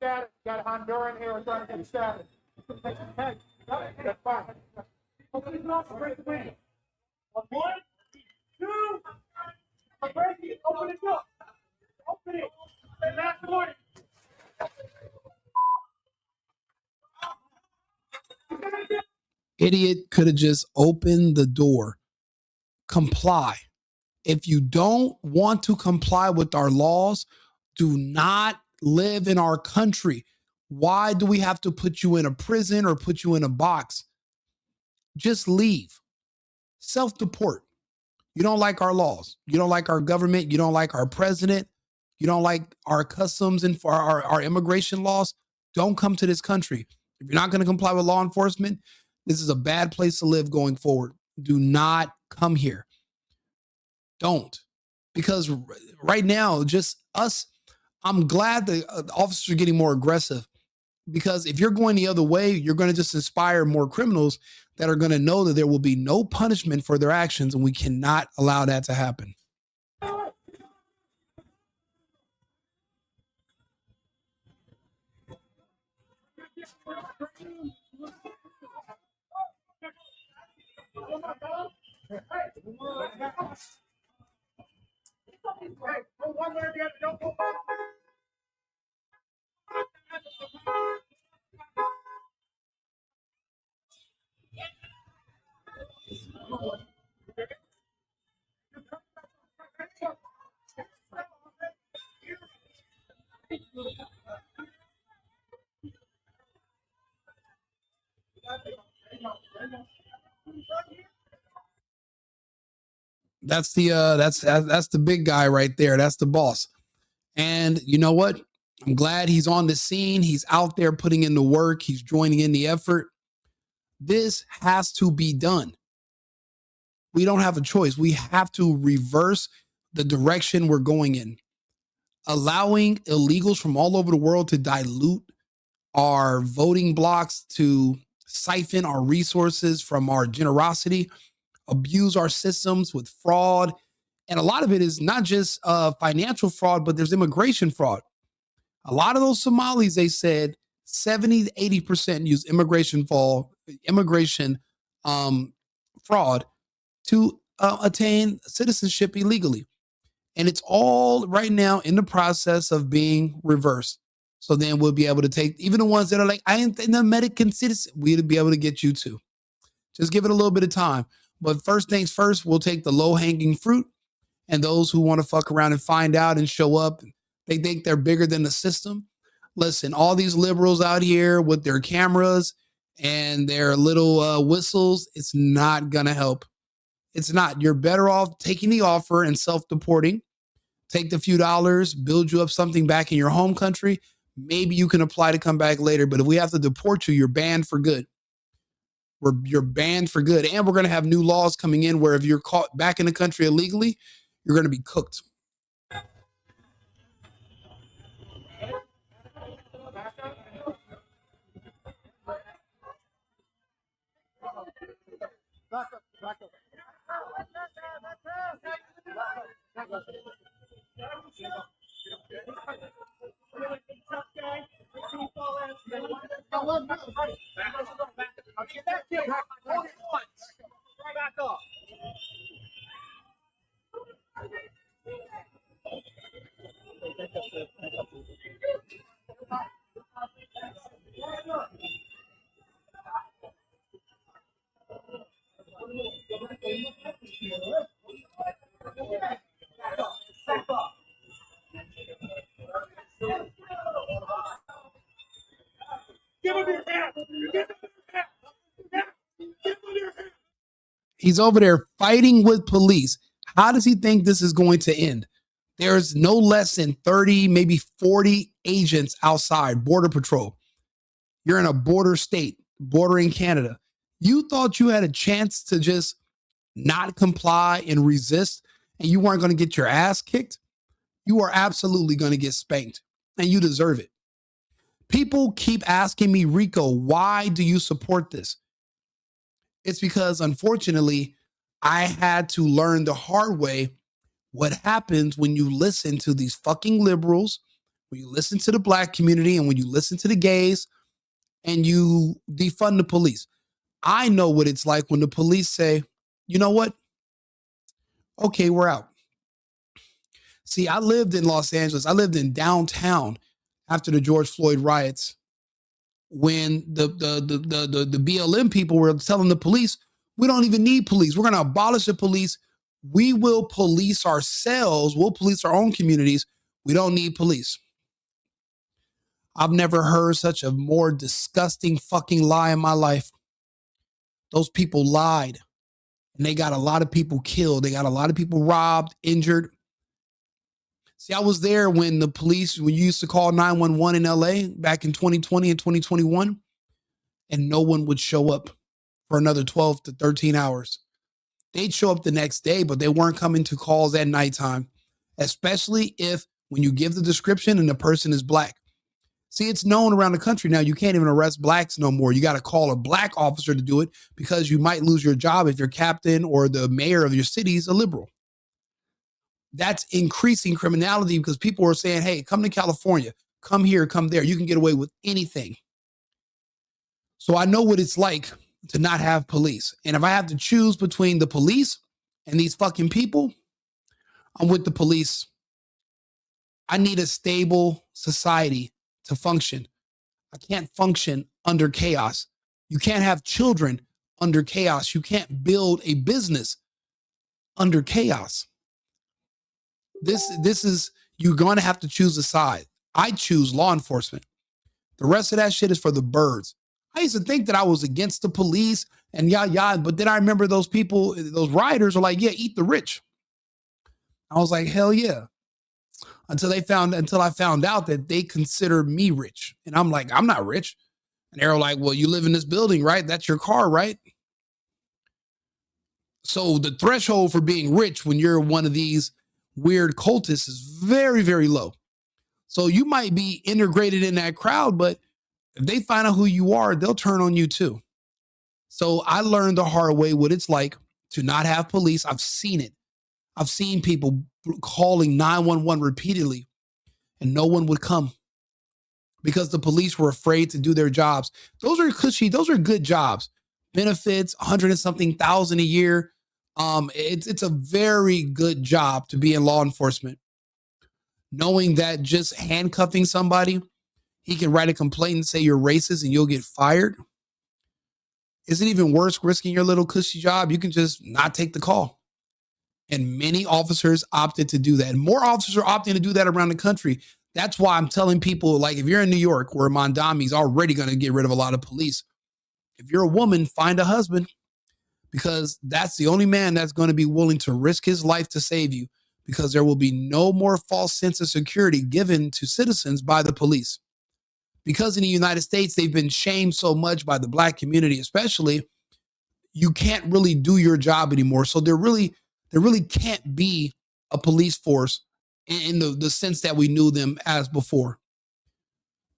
status. You got a Honduran here trying to get status. Hey, that's fine. Open it up, break the window. 1, 2, break it, open it up. Open it. Last warning. Idiot could have just opened the door. Comply. If you don't want to comply with our laws, do not live in our country. Why do we have to put you in a prison or put you in a box? Just leave. Self-deport. You don't like our laws. You don't like our government. You don't like our president. You don't like our customs and for our immigration laws. Don't come to this country. If you're not going to comply with law enforcement, this is a bad place to live going forward. Do not come here. Don't. Because right now, just us, I'm glad the officers are getting more aggressive, because if you're going the other way, you're going to just inspire more criminals that are going to know that there will be no punishment for their actions, and we cannot allow that to happen. That's the big guy right there. That's the boss. And you know what? I'm glad he's on the scene. He's out there putting in the work. He's joining in the effort. This has to be done. We don't have a choice. We have to reverse the direction we're going in. Allowing illegals from all over the world to dilute our voting blocks, to siphon our resources from our generosity, abuse our systems with fraud. And a lot of it is not just financial fraud, but there's immigration fraud. A lot of those Somalis, they said 70 to 80% use immigration fraud to attain citizenship illegally. And it's all right now in the process of being reversed. So then we'll be able to take even the ones that are like, I ain't an American citizen, we'll be able to get you to. Just give it a little bit of time. But first things first, we'll take the low-hanging fruit, and those who want to fuck around and find out and show up, they think they're bigger than the system. Listen, all these liberals out here with their cameras and their little whistles, it's not going to help. It's not. You're better off taking the offer and self-deporting. Take the few dollars, build you up something back in your home country. Maybe you can apply to come back later. But if we have to deport you, you're banned for good. You're banned for good. And we're going to have new laws coming in where if you're caught back in the country illegally, you're going to be cooked. He's over there fighting with police. How does he think this is going to end? There's no less than 30, maybe 40 agents outside, Border Patrol. You're in a border state, bordering Canada. You thought you had a chance to just not comply and resist, and you weren't going to get your ass kicked? You are absolutely going to get spanked, and you deserve it. People keep asking me, Rico, why do you support this? It's because, unfortunately, I had to learn the hard way what happens when you listen to these fucking liberals, when you listen to the black community and when you listen to the gays and you defund the police. I know what it's like when the police say, you know what? Okay, we're out. See, I lived in Los Angeles. I lived in downtown after the George Floyd riots when the BLM people were telling the police, we don't even need police. We're going to abolish the police. We will police ourselves. We'll police our own communities. We don't need police. I've never heard such a more disgusting fucking lie in my life. Those people lied and they got a lot of people killed. They got a lot of people robbed, injured. See, I was there when the police, when you used to call 911 in LA back in 2020 and 2021, and no one would show up for another 12 to 13 hours. They'd show up the next day, but they weren't coming to calls at nighttime, especially if when you give the description and the person is black. See, it's known around the country now, you can't even arrest blacks no more. You got to call a black officer to do it because you might lose your job if your captain or the mayor of your city is a liberal. That's increasing criminality because people are saying, hey, come to California, come here, come there. You can get away with anything. So I know what it's like to not have police. And if I have to choose between the police and these fucking people, I'm with the police. I need a stable society to function. I can't function under chaos. You can't have children under chaos. You can't build a business under chaos. This is, you're going to have to choose a side. I choose law enforcement. The rest of that shit is for the birds. I used to think that I was against the police and yada, but then I remember those people, those rioters are like, yeah, eat the rich. I was like, hell yeah. Until I found out that they consider me rich. And I'm like, I'm not rich. And they're like, well, you live in this building, right? That's your car, right? So the threshold for being rich when you're one of these weird cultists is very, very low. So you might be integrated in that crowd, but if they find out who you are, they'll turn on you too. So I learned the hard way what it's like to not have police. I've seen it. I've seen people calling 911 repeatedly and no one would come because the police were afraid to do their jobs. Those are cushy. Those are good jobs. Benefits, 100 and something thousand a year. It's a very good job to be in law enforcement. Knowing that just handcuffing somebody, he can write a complaint and say you're racist and you'll get fired. Is it even worse risking your little cushy job? You can just not take the call. And many officers opted to do that. And more officers are opting to do that around the country. That's why I'm telling people, like, if you're in New York, where Mondami's already going to get rid of a lot of police, if you're a woman, find a husband, because that's the only man that's going to be willing to risk his life to save you, because there will be no more false sense of security given to citizens by the police. Because in the United States, they've been shamed so much by the black community, especially, you can't really do your job anymore. So there really can't be a police force in the sense that we knew them as before.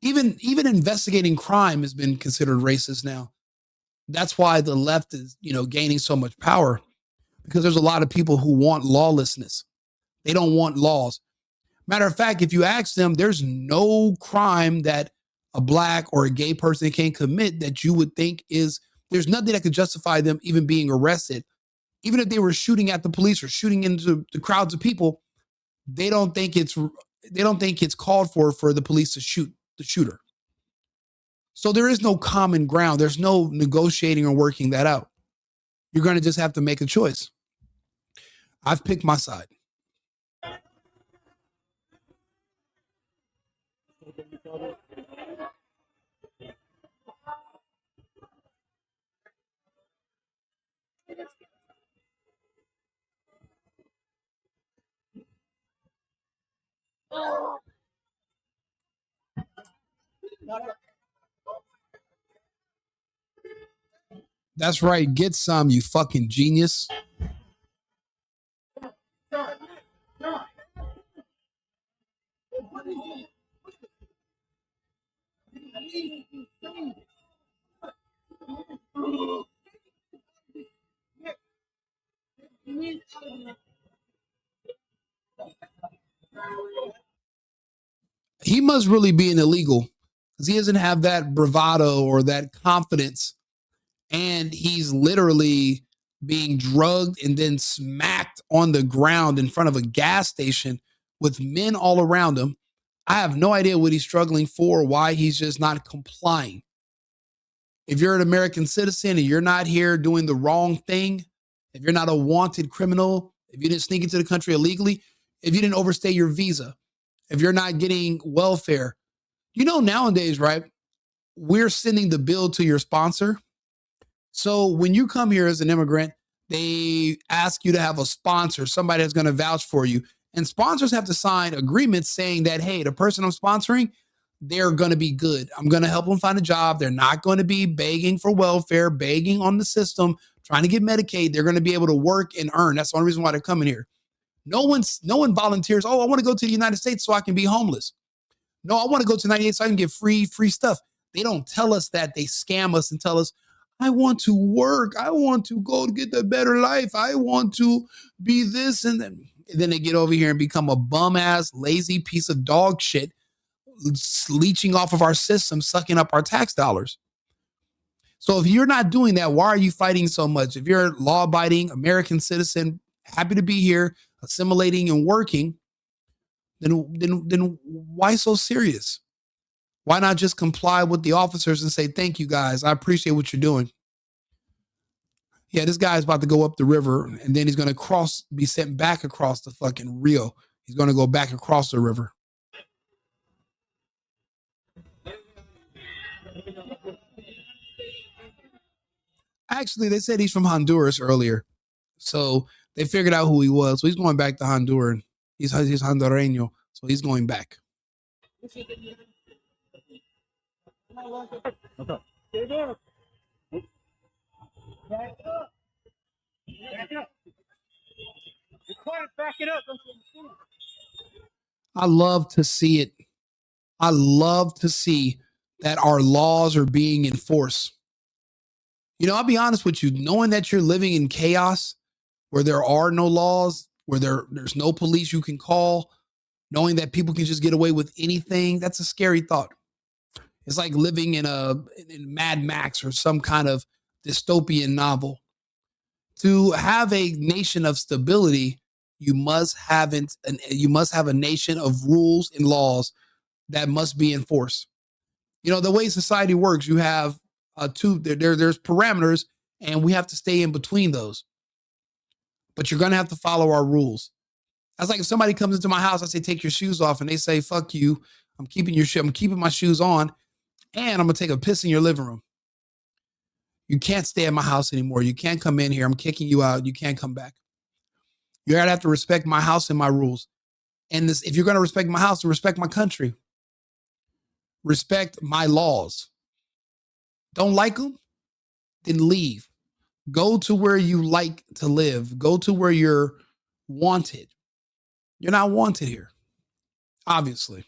Even investigating crime has been considered racist now. That's why the left is, gaining so much power, because there's a lot of people who want lawlessness. They don't want laws. Matter of fact, if you ask them, there's no crime that a black or a gay person can commit that you would think there's nothing that could justify them even being arrested. Even if they were shooting at the police or shooting into the crowds of people, they don't think it's called for the police to shoot the shooter. So there is no common ground. There's no negotiating or working that out. You're going to just have to make a choice. I've picked my side. That's right. Get some, you fucking genius. he must really be an illegal because he doesn't have that bravado or that confidence. And he's literally being drugged and then smacked on the ground in front of a gas station with men all around him. I have no idea what he's struggling for, why he's just not complying. If you're an American citizen and you're not here doing the wrong thing, if you're not a wanted criminal, if you didn't sneak into the country illegally, if you didn't overstay your visa, if you're not getting welfare, nowadays, right? We're sending the bill to your sponsor. So when you come here as an immigrant, they ask you to have a sponsor, somebody that's going to vouch for you. And sponsors have to sign agreements saying that, hey, the person I'm sponsoring, they're going to be good. I'm going to help them find a job. They're not going to be begging for welfare, begging on the system, trying to get Medicaid. They're going to be able to work and earn. That's the only reason why they're coming here. No one volunteers. Oh, I want to go to the United States so I can be homeless. No, I want to go to 98 so I can get free stuff. They don't tell us that. They scam us and tell us, I want to work. I want to go to get the better life. I want to be this. And then they get over here and become a bum ass, lazy piece of dog shit, leeching off of our system, sucking up our tax dollars. So if you're not doing that, why are you fighting so much? If you're a law abiding American citizen, happy to be here, assimilating and working, then why so serious? Why not just comply with the officers and say, thank you guys. I appreciate what you're doing. Yeah, this guy's about to go up the river and then he's going to be sent back across the fucking Rio. He's going to go back across the river. Actually, they said he's from Honduras earlier. So they figured out who he was. So he's going back to Honduras. He's Hondureño. So he's going back. Okay. Back up. Back up. Be quiet, back it up. I love to see it. I love to see that our laws are being enforced. I'll be honest with you, knowing that you're living in chaos where there are no laws, where there's no police you can call, knowing that people can just get away with anything, that's a scary thought. It's like living in Mad Max or some kind of dystopian novel. To have a nation of stability, you must have a nation of rules and laws that must be enforced. The way society works, you have there's parameters, and we have to stay in between those. But you're gonna have to follow our rules. That's like if somebody comes into my house, I say, take your shoes off, and they say, fuck you. I'm keeping my shoes on, and I'm gonna take a piss in your living room. You can't stay at my house anymore. You can't come in here. I'm kicking you out. You can't come back. You're gonna have to respect my house and my rules. And if you're gonna respect my house, respect my country. Respect my laws. Don't like them? Then leave. Go to where you like to live. Go to where you're wanted. You're not wanted here, obviously.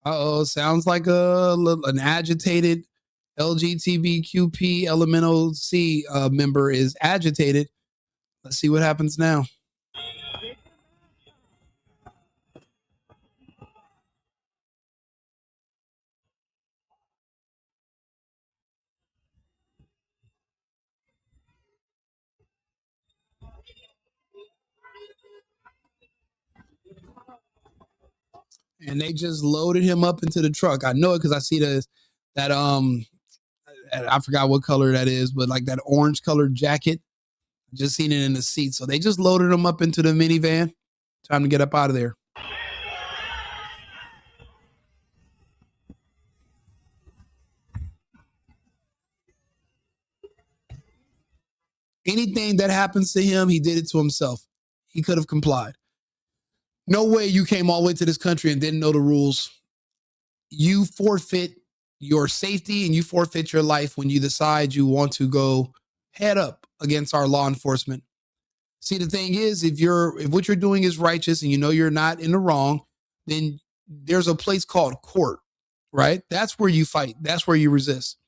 Uh-oh, sounds like an agitated LGBTQP elemental C member is agitated. Let's see what happens now. And they just loaded him up into the truck. I know it because I see that I forgot what color that is, but like that orange colored jacket. Just seen it in the seat. So they just loaded him up into the minivan. Time to get up out of there. Anything that happens to him, he did it to himself. He could have complied. No way you came all the way to this country and didn't know the rules. You forfeit your safety and you forfeit your life when you decide you want to go head up against our law enforcement. See, the thing is, if what you're doing is righteous and you know you're not in the wrong, then there's a place called court, right? That's where you fight. That's where you resist.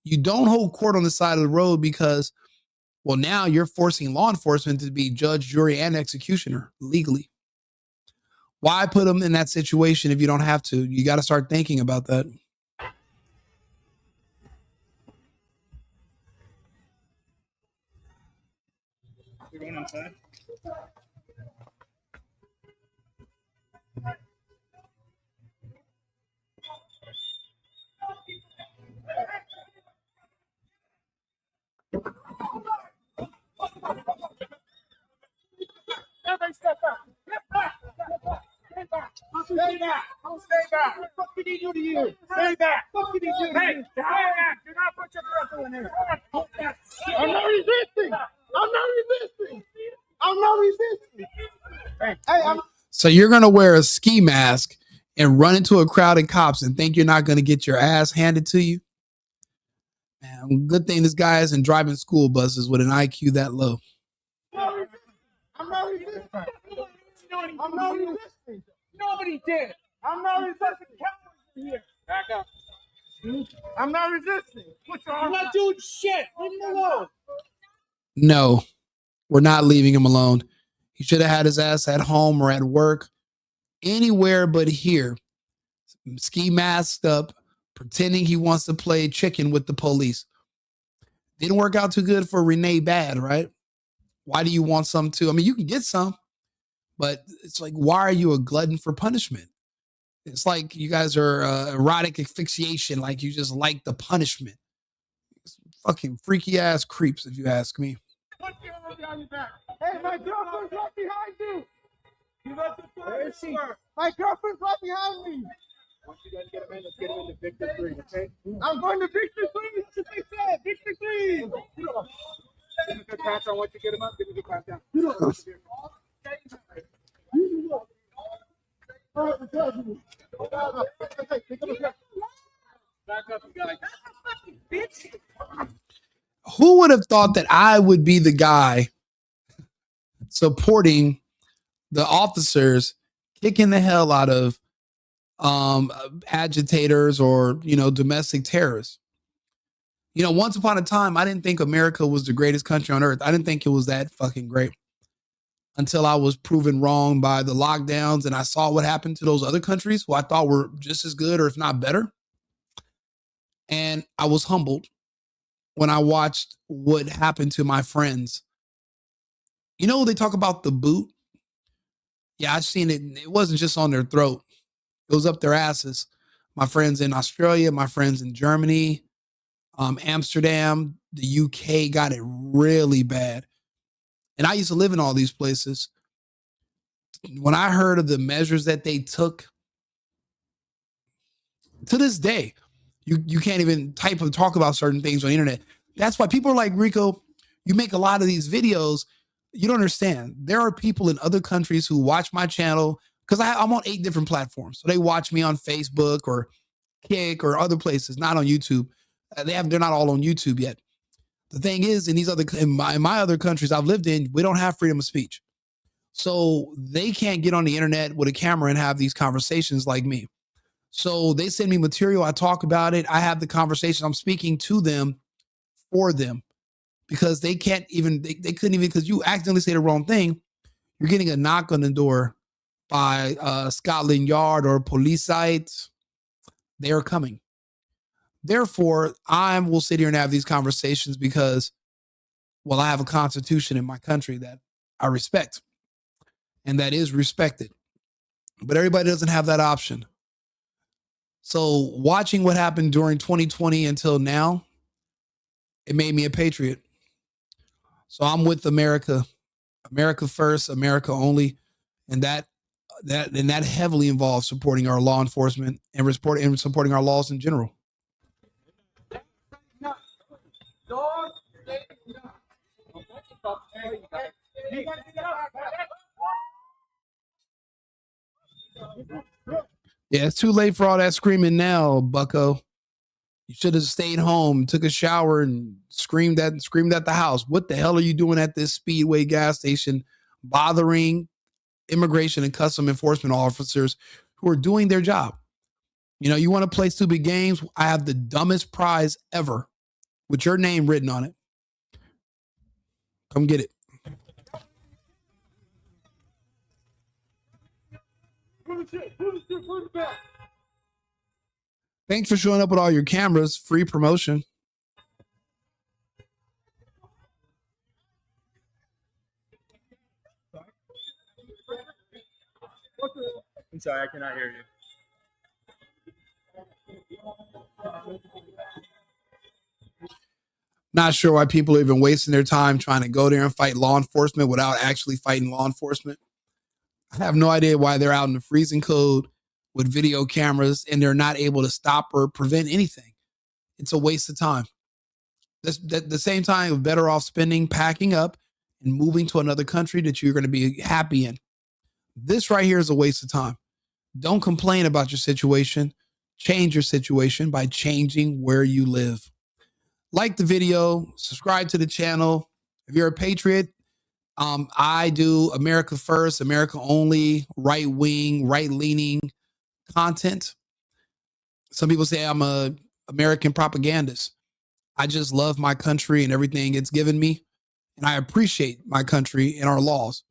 You don't hold court on the side of the road because, well, now you're forcing law enforcement to be judge, jury, and executioner legally. Why put them in that situation if you don't have to? You got to start thinking about that. You're going outside? Everybody step back. Step back. Step back. Stay back. Stay back. Stay back. What the fuck did he do to you? Stay back. What did he do to you? Hey, stay back. Do not put your breath in there. I'm not resisting. I'm not resisting. I'm not resisting. Hey, I'm. So you're going to wear a ski mask and run into a crowd of cops and think you're not going to get your ass handed to you? Man, good thing this guy isn't driving school buses with an IQ that low. I'm not resisting. I'm not resisting. Nobody did. I'm not resisting. Here. Back up. I'm not resisting. Put your arm. I'm not doing shit. Leave me alone. No, we're not leaving him alone. He should have had his ass at home or at work, anywhere but here. Ski masked up, pretending he wants to play chicken with the police. Didn't work out too good for Renee Bad, right? Why do you want some too? I mean, you can get some, but it's like, why are you a glutton for punishment? It's like you guys are erotic asphyxiation, like you just like the punishment. It's fucking freaky ass creeps, if you ask me. Put your arm behind your back. Hey, my girlfriend's right behind you. You got the Where is she? My girlfriend's right behind me. Once you guys get him in, let's get him into Victor 3, okay? I'm going to Victor 3. That's what they said. Victor 3. Give me a good pat down once you get him up. Give me a good pat down. Who would have thought that I would be the guy supporting the officers kicking the hell out of agitators or, domestic terrorists? Once upon a time, I didn't think America was the greatest country on earth. I didn't think it was that fucking great until I was proven wrong by the lockdowns and I saw what happened to those other countries who I thought were just as good or if not better. And I was humbled when I watched what happened to my friends. They talk about the boot. Yeah, I've seen it. It wasn't just on their throat. It was up their asses. My friends in Australia, my friends in Germany, Amsterdam, the UK got it really bad. And I used to live in all these places. When I heard of the measures that they took, to this day, you can't even type and talk about certain things on the internet. That's why people are like, Rico, you make a lot of these videos. You don't understand. There are people in other countries who watch my channel because I'm on 8 different platforms. So they watch me on Facebook or Kick or other places, not on YouTube. They're not all on YouTube yet. The thing is, in my other countries I've lived in, we don't have freedom of speech. So they can't get on the internet with a camera and have these conversations like me. So they send me material. I talk about it. I have the conversation. I'm speaking to them for them because they can't even, they couldn't even, because you accidentally say the wrong thing. You're getting a knock on the door by Scotland Yard or police sites. They're coming. Therefore, I will sit here and have these conversations because, well, I have a constitution in my country that I respect and that is respected. But everybody doesn't have that option. So watching what happened during 2020 until now, it made me a patriot. So I'm with America, America first, America only. And that heavily involves supporting our law enforcement and supporting our laws in general. Yeah, it's too late for all that screaming now, bucko. You should have stayed home, took a shower, and screamed at the house. What the hell are you doing at this Speedway gas station, bothering immigration and custom enforcement officers who are doing their job? You want to play stupid games? I have the dumbest prize ever with your name written on it. Come get it. Thanks for showing up with all your cameras. Free promotion. I'm sorry, I cannot hear you. Not sure why people are even wasting their time trying to go there and fight law enforcement without actually fighting law enforcement. I have no idea why they're out in the freezing cold with video cameras and they're not able to stop or prevent anything. It's a waste of time. At the same time, you're better off spending, packing up, and moving to another country that you're going to be happy in. This right here is a waste of time. Don't complain about your situation. Change your situation by changing where you live. Like the video, subscribe to the channel. If you're a patriot, I do America first, America only, right wing, right leaning content. Some people say I'm a American propagandist. I just love my country and everything it's given me, and I appreciate my country and our laws.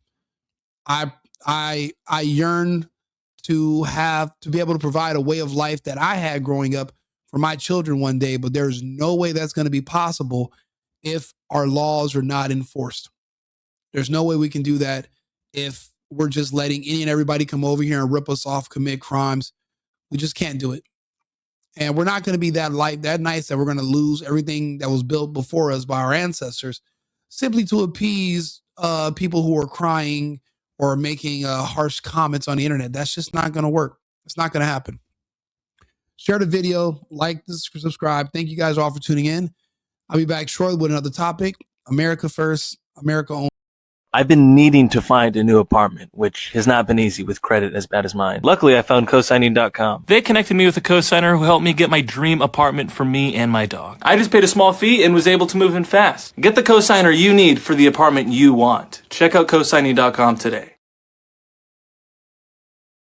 I yearn to be able to provide a way of life that I had growing up for my children one day, but there's no way that's going to be possible if our laws are not enforced. There's no way we can do that if we're just letting any and everybody come over here and rip us off, commit crimes. We just can't do it. And we're not going to be that nice that we're going to lose everything that was built before us by our ancestors simply to appease people who are crying or making harsh comments on the internet. That's just not going to work. It's not going to happen. Share the video, like, subscribe. Thank you guys all for tuning in. I'll be back shortly with another topic. America first, America only. I've been needing to find a new apartment, which has not been easy with credit as bad as mine. Luckily, I found cosigning.com. They connected me with a cosigner who helped me get my dream apartment for me and my dog. I just paid a small fee and was able to move in fast. Get the cosigner you need for the apartment you want. Check out cosigning.com today.